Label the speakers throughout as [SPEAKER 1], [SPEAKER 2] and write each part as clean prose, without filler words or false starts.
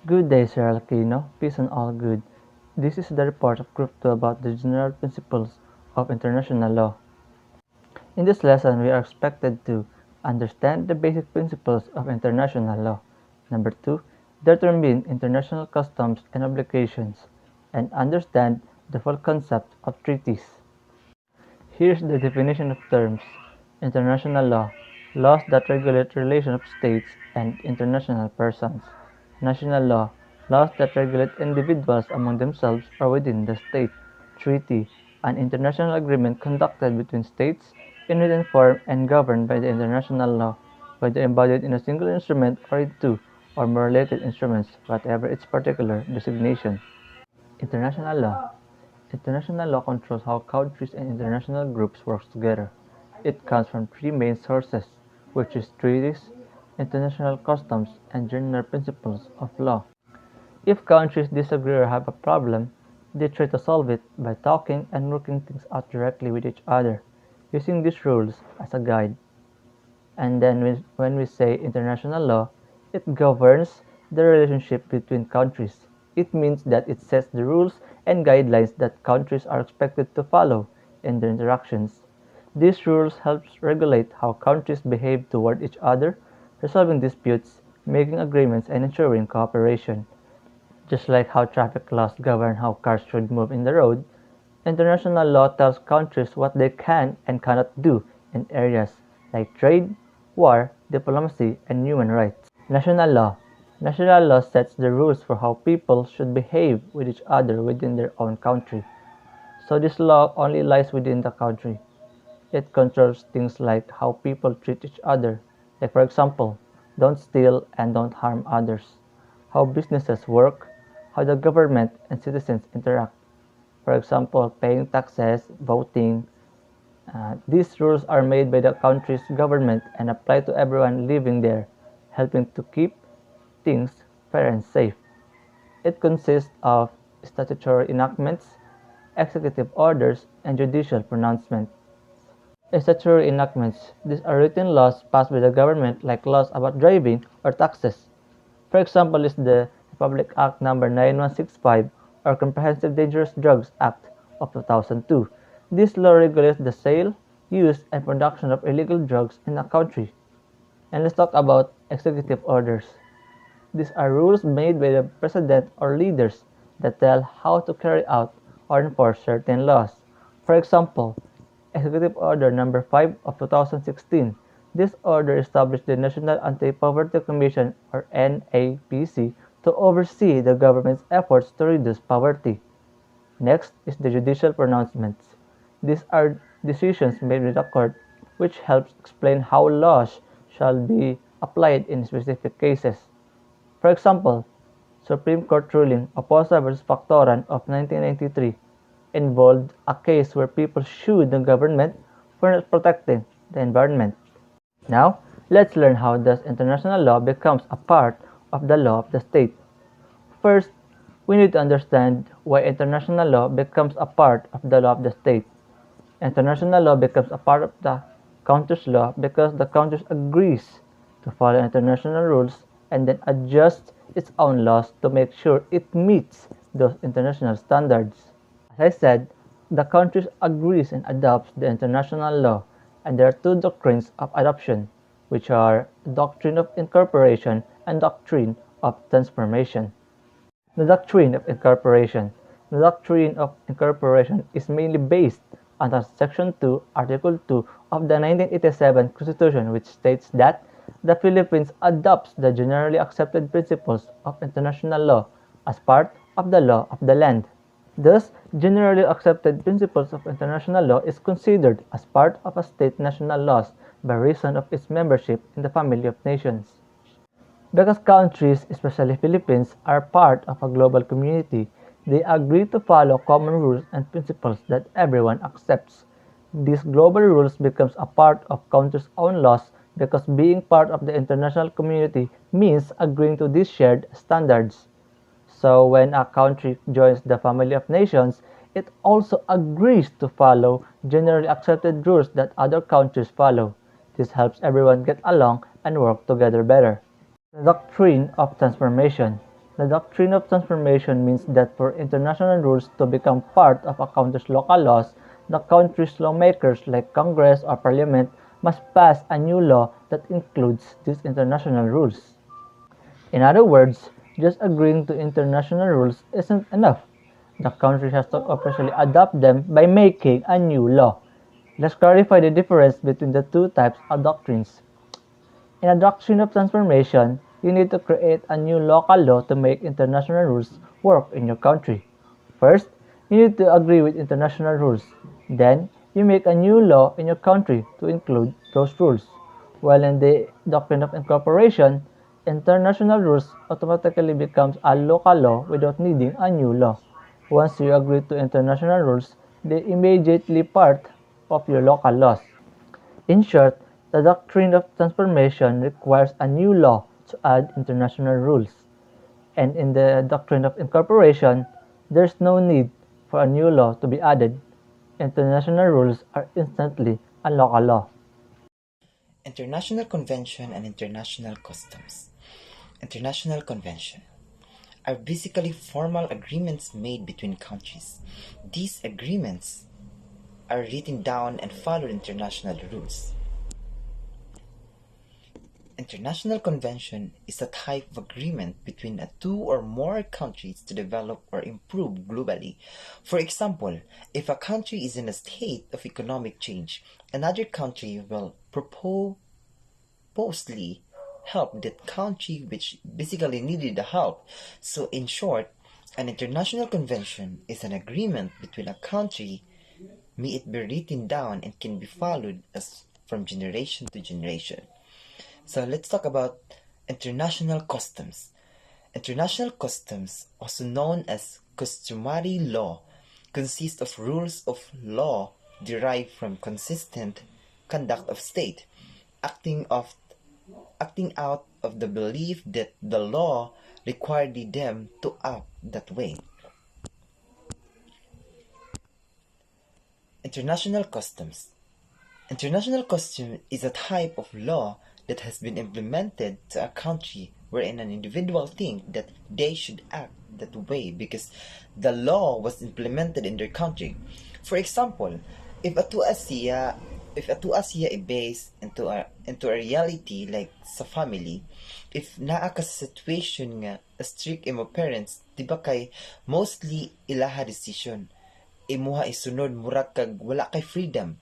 [SPEAKER 1] Good day, Sir Aquino. Peace and all good. This is the report of Group 2 about the general principles of international law. In this lesson, we are expected to understand the basic principles of international law. Number 2, determine international customs and obligations, and understand the full concept of treaties. Here's the definition of terms. International law: laws that regulate relations of states and international persons. National law: laws that regulate individuals among themselves or within the state. Treaty: an international agreement conducted between states in written form and governed by the international law, whether embodied in a single instrument or in two or more related instruments, whatever its particular designation. International law: international law controls how countries and international groups work together. It comes from three main sources, which is treaties, international customs, and general principles of law. If countries disagree or have a problem, they try to solve it by talking and working things out directly with each other, using these rules as a guide. And then when we say international law, it governs the relationship between countries. It means that it sets the rules and guidelines that countries are expected to follow in their interactions. These rules help regulate how countries behave toward each other, resolving disputes, making agreements, and ensuring cooperation. Just like how traffic laws govern how cars should move in the road, international law tells countries what they can and cannot do in areas like trade, war, diplomacy, and human rights. National law: national law sets the rules for how people should behave with each other within their own country. So this law only lies within the country. It controls things like how people treat each other, like for example, don't steal and don't harm others, how businesses work, how the government and citizens interact, for example, paying taxes, voting. These rules are made by the country's government and apply to everyone living there, helping to keep things fair and safe. It consists of statutory enactments, executive orders, and judicial pronouncements. Statutory enactments: these are written laws passed by the government like laws about driving or taxes. For example is the Republic Act No. 9165 or Comprehensive Dangerous Drugs Act of 2002. This law regulates the sale, use, and production of illegal drugs in a country. And let's talk about executive orders. These are rules made by the president or leaders that tell how to carry out or enforce certain laws. For example, Executive Order No. 5 of 2016. This order established the National Anti-Poverty Commission or NAPC to oversee the government's efforts to reduce poverty. Next is the judicial pronouncements. These are decisions made by the court which helps explain how laws shall be applied in specific cases. For example, Supreme Court ruling Oposa v. Factoran of 1993 involved a case where people sued the government for not protecting the environment. Now, let's learn how does international law becomes a part of the law of the state. First, we need to understand why international law becomes a part of the law of the state. International law becomes a part of the country's law because the country agrees to follow international rules and then adjusts its own laws to make sure it meets those international standards. As I said, the country agrees and adopts the international law, and there are two doctrines of adoption, which are doctrine of incorporation and doctrine of transformation. The doctrine of incorporation. The doctrine of incorporation is mainly based on Section 2, Article 2 of the 1987 Constitution, which states that the Philippines adopts the generally accepted principles of international law as part of the law of the land. Thus, generally accepted principles of international law is considered as part of a state national laws by reason of its membership in the family of nations. Because countries, especially Philippines, are part of a global community, they agree to follow common rules and principles that everyone accepts. These global rules becomes a part of country's own laws because being part of the international community means agreeing to these shared standards. So when a country joins the family of nations, it also agrees to follow generally accepted rules that other countries follow. This helps everyone get along and work together better. The doctrine of transformation. The doctrine of transformation means that for international rules to become part of a country's local laws, the country's lawmakers, like Congress or Parliament, must pass a new law that includes these international rules. In other words, just agreeing to international rules isn't enough. The country has to officially adopt them by making a new law. Let's clarify the difference between the two types of doctrines. In a doctrine of transformation, you need to create a new local law to make international rules work in your country. First, you need to agree with international rules. Then, you make a new law in your country to include those rules. While in the doctrine of incorporation, international rules automatically becomes a local law without needing a new law. Once you agree to international rules, they immediately part of your local laws. In short, the doctrine of transformation requires a new law to add international rules, and in the doctrine of incorporation, there is no need for a new law to be added. International rules are instantly a local law.
[SPEAKER 2] International Convention and International Customs. International Convention are basically formal agreements made between countries. These agreements are written down and follow international rules. International convention is a type of agreement between two or more countries to develop or improve globally. For example, if a country is in a state of economic change, another country will purposely help that country which basically needed the help. So in short, an international convention is an agreement between a country, may it be written down and can be followed as from generation to generation. So let's talk about international customs. International customs, also known as customary law, consist of rules of law derived from consistent conduct of state, acting out of the belief that the law required them to act that way. International customs. International custom is a type of law that has been implemented to a country wherein an individual thinks that they should act that way because the law was implemented in their country. For example, if a tuasiya is based into a reality like sa family, if naa ka sa situation nga strict imo parents, di ba kay mostly ilaha decision, imuha isunod murag kag wala kay freedom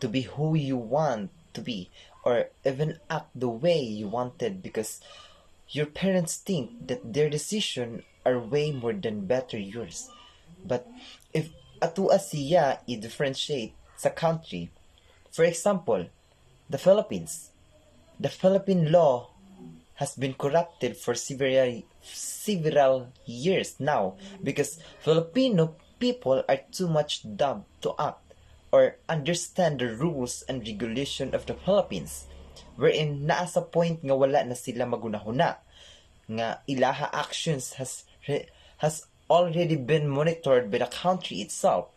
[SPEAKER 2] to be who you want to be or even act the way you wanted because your parents think that their decision are way more than better yours. But if atua siya i-differentiate sa country, for example, the Philippines, the Philippine law has been corrupted for several years now because Filipino people are too much dumb to act or understand the rules and regulation of the Philippines, wherein naa sa point nga wala na sila magunahuna, nga ilaha actions has already been monitored by the country itself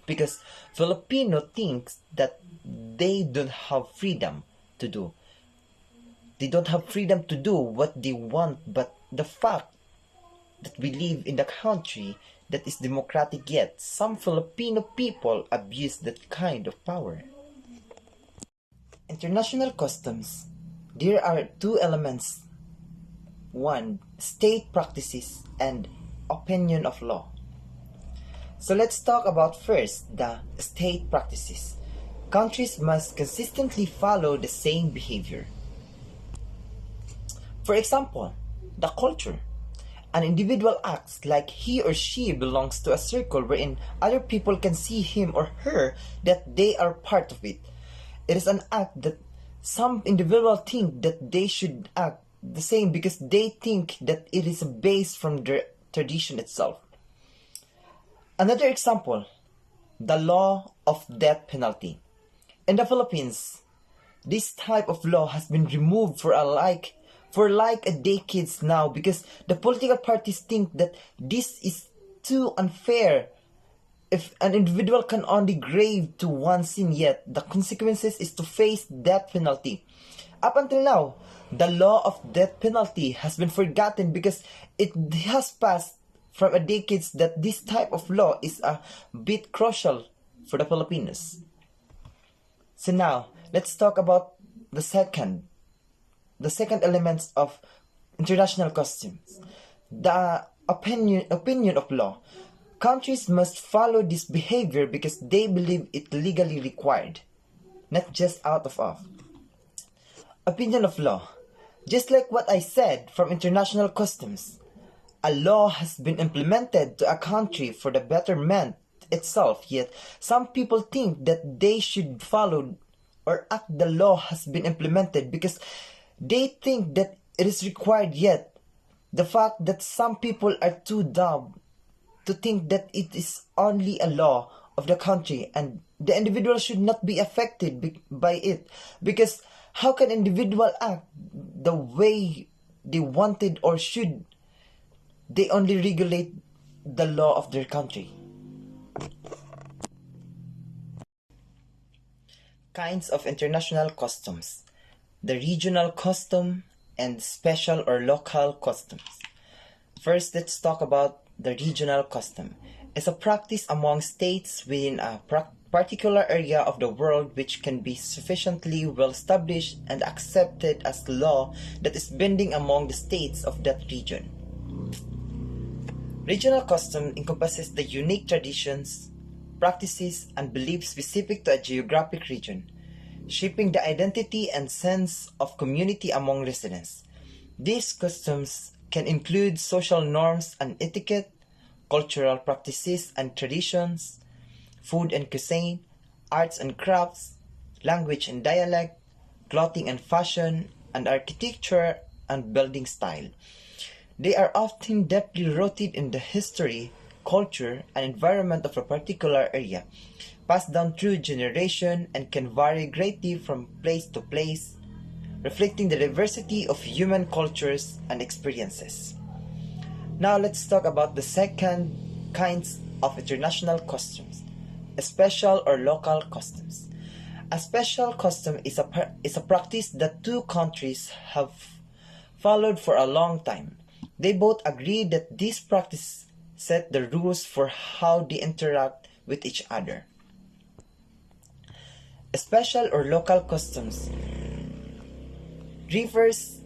[SPEAKER 2] because Filipino thinks that they don't have freedom to do. They don't have freedom to do what they want, but the fact that we live in the country that is democratic yet some Filipino people abuse that kind of power. International customs. There are two elements. One, state practices and opinion of law. So let's talk about first the state practices. Countries must consistently follow the same behavior. For example, the culture. An individual acts like he or she belongs to a circle wherein other people can see him or her that they are part of it. It is an act that some individuals think that they should act the same because they think that it is based from their tradition itself. Another example, the law of death penalty. In the Philippines, this type of law has been removed for a decades now because the political parties think that this is too unfair. If an individual can only grave to one sin, yet the consequences is to face death penalty. Up until now, the law of death penalty has been forgotten because it has passed from a decades that this type of law is a bit crucial for the Filipinos. So now, let's talk about the second elements of international customs. The opinion of law. Countries must follow this behavior because they believe it legally required, not just out of awe. Opinion of law. Just like what I said from international customs, a law has been implemented to a country for the betterment itself, yet some people think that they should follow or act the law has been implemented because they think that it is required, yet the fact that some people are too dumb to think that it is only a law of the country and the individual should not be affected by it, because how can individual act the way they wanted, or should they only regulate the law of their country? Kinds of international customs. The regional custom and special or local customs. First, let's talk about the regional custom. It's a practice among states within a particular area of the world which can be sufficiently well established and accepted as law that is binding among the states of that region. Regional custom encompasses the unique traditions, practices, and beliefs specific to a geographic region, shaping the identity and sense of community among residents. These customs can include social norms and etiquette, cultural practices and traditions, food and cuisine, arts and crafts, language and dialect, clothing and fashion, and architecture and building style. They are often deeply rooted in the history, culture, and environment of a particular area, passed down through generation, and can vary greatly from place to place, reflecting the diversity of human cultures and experiences. Now let's talk about the second kinds of international customs, special or local customs. A special custom is a practice that two countries have followed for a long time. They both agree that this practice set the rules for how they interact with each other. Special or local customs refers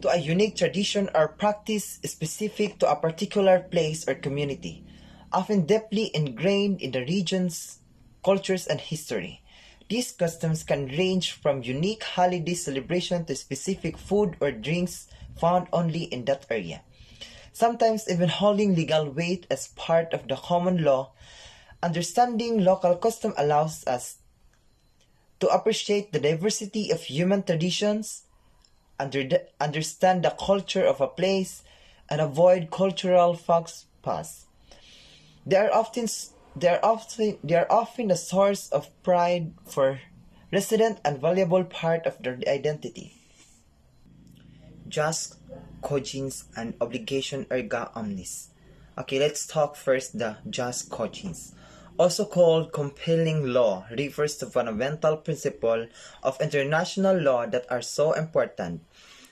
[SPEAKER 2] to a unique tradition or practice specific to a particular place or community, often deeply ingrained in the region's cultures and history. These customs can range from unique holiday celebration to specific food or drinks found only in that area, sometimes even holding legal weight as part of the common law. Understanding local custom allows us to appreciate the diversity of human traditions, understand the culture of a place, and avoid cultural faux pas. They are often a source of pride for resident and valuable part of their identity. Jus cogens and obligation erga omnes. Okay, let's talk first the jus cogens. Also called compelling law, refers to fundamental principles of international law that are so important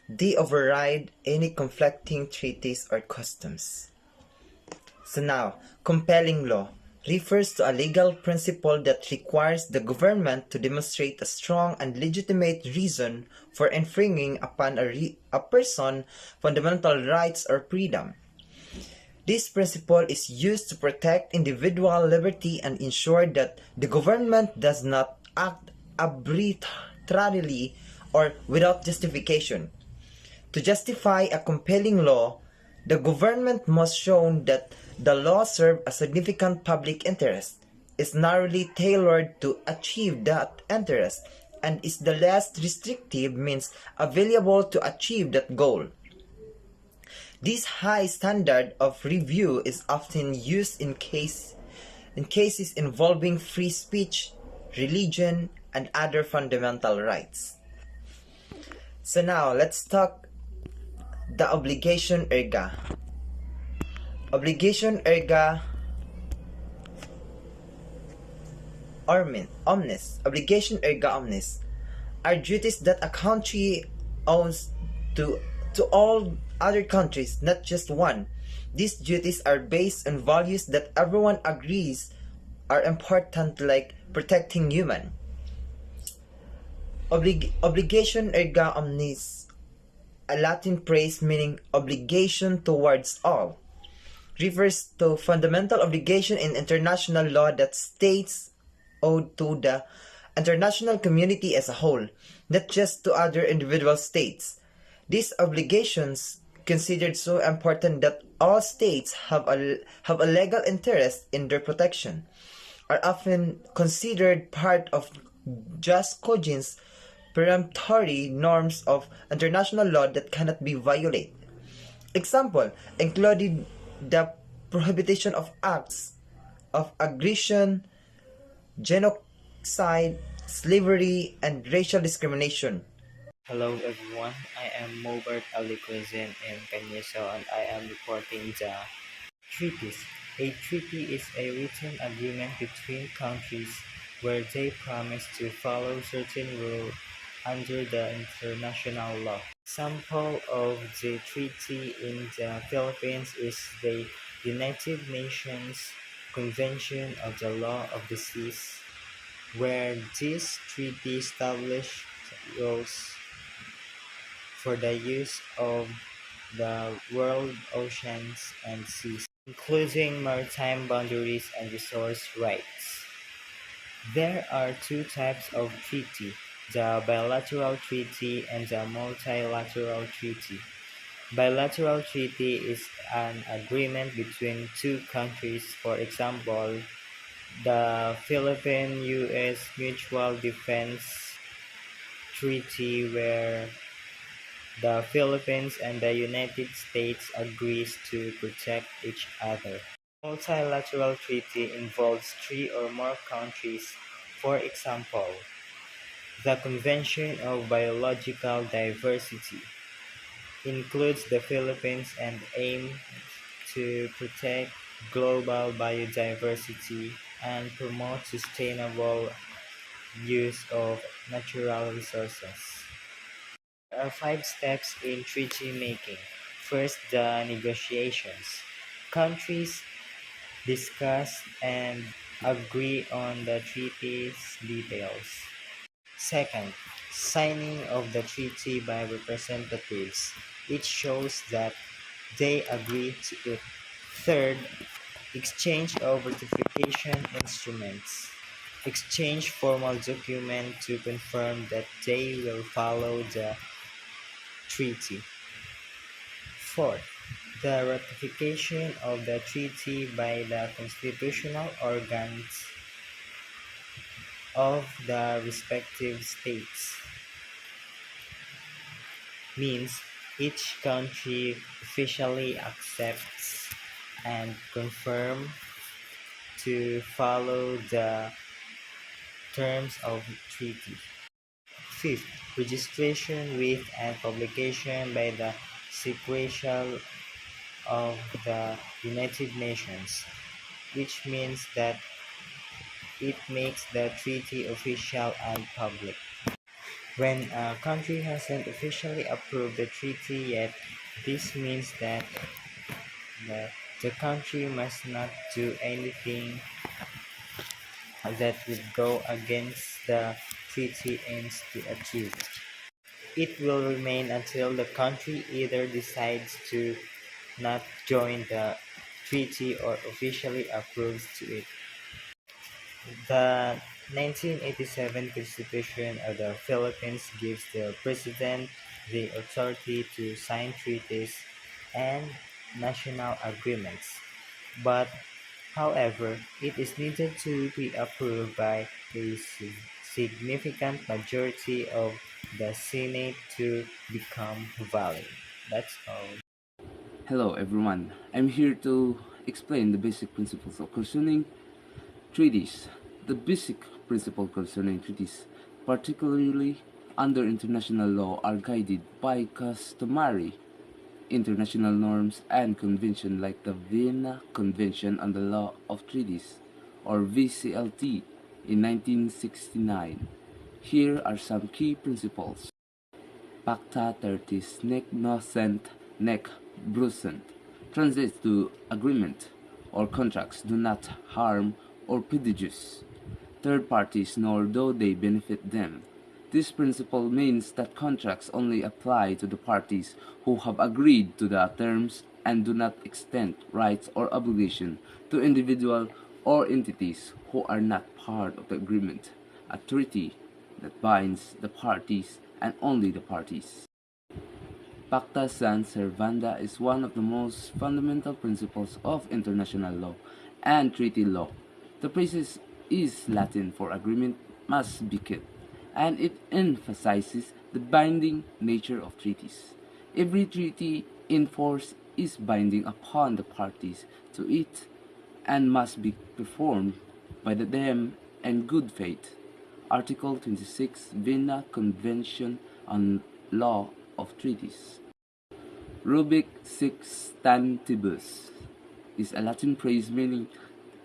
[SPEAKER 2] they override any conflicting treaties or customs. So now, compelling law refers to a legal principle that requires the government to demonstrate a strong and legitimate reason for infringing upon a person's fundamental rights or freedom. This principle is used to protect individual liberty and ensure that the government does not act arbitrarily or without justification. To justify a compelling law, the government must show that the law serves a significant public interest, is narrowly tailored to achieve that interest, and is the less restrictive means available to achieve that goal. This high standard of review is often used in cases involving free speech, religion, and other fundamental rights. So now, let's talk the obligation erga. Obligation erga omnes. Obligation erga omnes are duties that a country owes to to all other countries, not just one. These duties are based on values that everyone agrees are important, like protecting human. Obligation erga omnes, a Latin phrase meaning obligation towards all, refers to fundamental obligation in international law that states owed to the international community as a whole, not just to other individual states. These obligations, considered so important that all states have a legal interest in their protection, are often considered part of just cogents peremptory norms of international law that cannot be violated. Example included the prohibition of acts of aggression, genocide, slavery, and racial discrimination.
[SPEAKER 3] Hello everyone, I am Mobert Ali Quezin in Canyeso and I am reporting the treaties. A treaty is a written agreement between countries where they promise to follow certain rules under the international law. Example of the treaty in the Philippines is the United Nations Convention of the Law of the Seas, where this treaty established rules for the use of the world oceans and seas, including maritime boundaries and resource rights. There are two types of treaty, the bilateral treaty and the multilateral treaty. Bilateral treaty is an agreement between two countries, for example, the Philippine-US Mutual Defense Treaty, where the Philippines and the United States agrees to protect each other. Multilateral treaty involves three or more countries. For example, the Convention of Biological Diversity includes the Philippines and aims to protect global biodiversity and promote sustainable use of natural resources. There are 5 steps in treaty making. First, the negotiations. Countries discuss and agree on the treaty's details. Second, signing of the treaty by representatives. It shows that they agree to it. Third, exchange of ratification instruments. Exchange formal document to confirm that they will follow the treaty. Fourth, the ratification of the treaty by the constitutional organs of the respective states means each country officially accepts and confirms to follow the terms of treaty. Fifth, registration with and publication by the Secretariat of the United Nations, which means that it makes the treaty official and public. When a country hasn't officially approved the treaty yet, this means that the country must not do anything that would go against the treaty aims to achieve. It will remain until the country either decides to not join the treaty or officially approves to it. The 1987 Constitution of the Philippines gives the President the authority to sign treaties and national agreements, but however, it is needed to be approved by a significant majority of the Senate to become valid. That's all.
[SPEAKER 4] Hello everyone, I'm here to explain the basic principles of concerning treaties. The basic principles concerning treaties, particularly under international law, are guided by customary international norms and conventions like the Vienna Convention on the Law of Treaties, or VCLT, in 1969. Here are some key principles. Pacta tertis nec nocent nec brucent translates to agreement or contracts do not harm or prejudice third parties nor do they benefit them. This principle means that contracts only apply to the parties who have agreed to the terms and do not extend rights or obligation to individuals or entities who are not part of the agreement. A treaty that binds the parties and only the parties. Pacta sunt servanda is one of the most fundamental principles of international law and treaty law. The phrase is Latin for agreement must be kept, and it emphasizes the binding nature of treaties. Every treaty in force is binding upon the parties to it and must be performed by them in good faith. Article 26 Vienna Convention on Law of Treaties. Rubic sextantibus is a Latin phrase meaning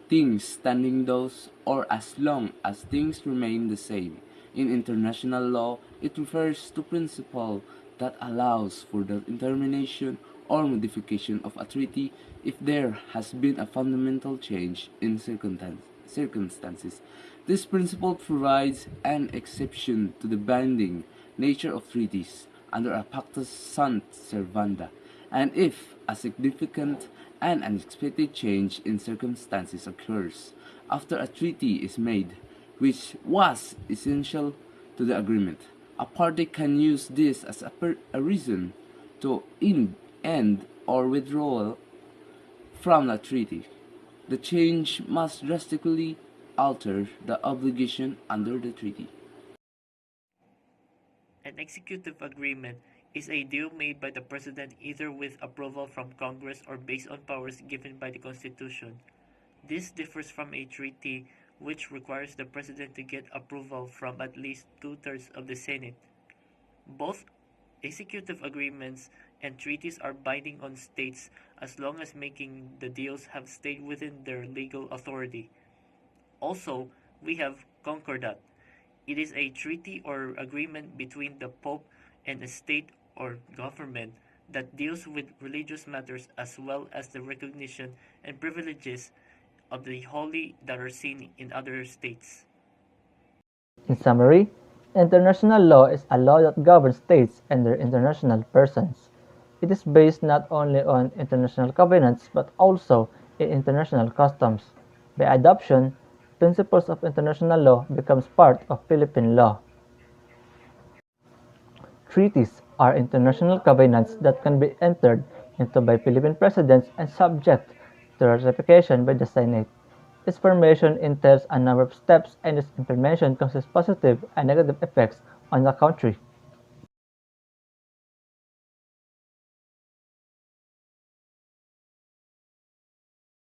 [SPEAKER 4] things standing thus or as long as things remain the same. In international law, it refers to principle that allows for the termination or modification of a treaty if there has been a fundamental change in circumstances. This principle provides an exception to the binding nature of treaties under a pacta sunt servanda, and if a significant and unexpected change in circumstances occurs after a treaty is made, which was essential to the agreement, a party can use this as a reason to end or withdrawal from a treaty. The change must drastically alter the obligation under the treaty.
[SPEAKER 5] An executive agreement is a deal made by the President either with approval from Congress or based on powers given by the Constitution. This differs from a treaty, which requires the President to get approval from at least two-thirds of the Senate. Both executive agreements and treaties are binding on states as long as making the deals have stayed within their legal authority. Also, we have concordat. It is a treaty or agreement between the Pope and a state or government that deals with religious matters as well as the recognition and privileges of the holy that are seen in other states.
[SPEAKER 1] In summary, international law is a law that governs states and their international persons. It is based not only on international covenants but also in international customs. By adoption, principles of international law becomes part of Philippine law. Treaties are international covenants that can be entered into by Philippine presidents and subject to ratification by the Senate. Its formation entails a number of steps and its implementation causes positive and negative effects on the country.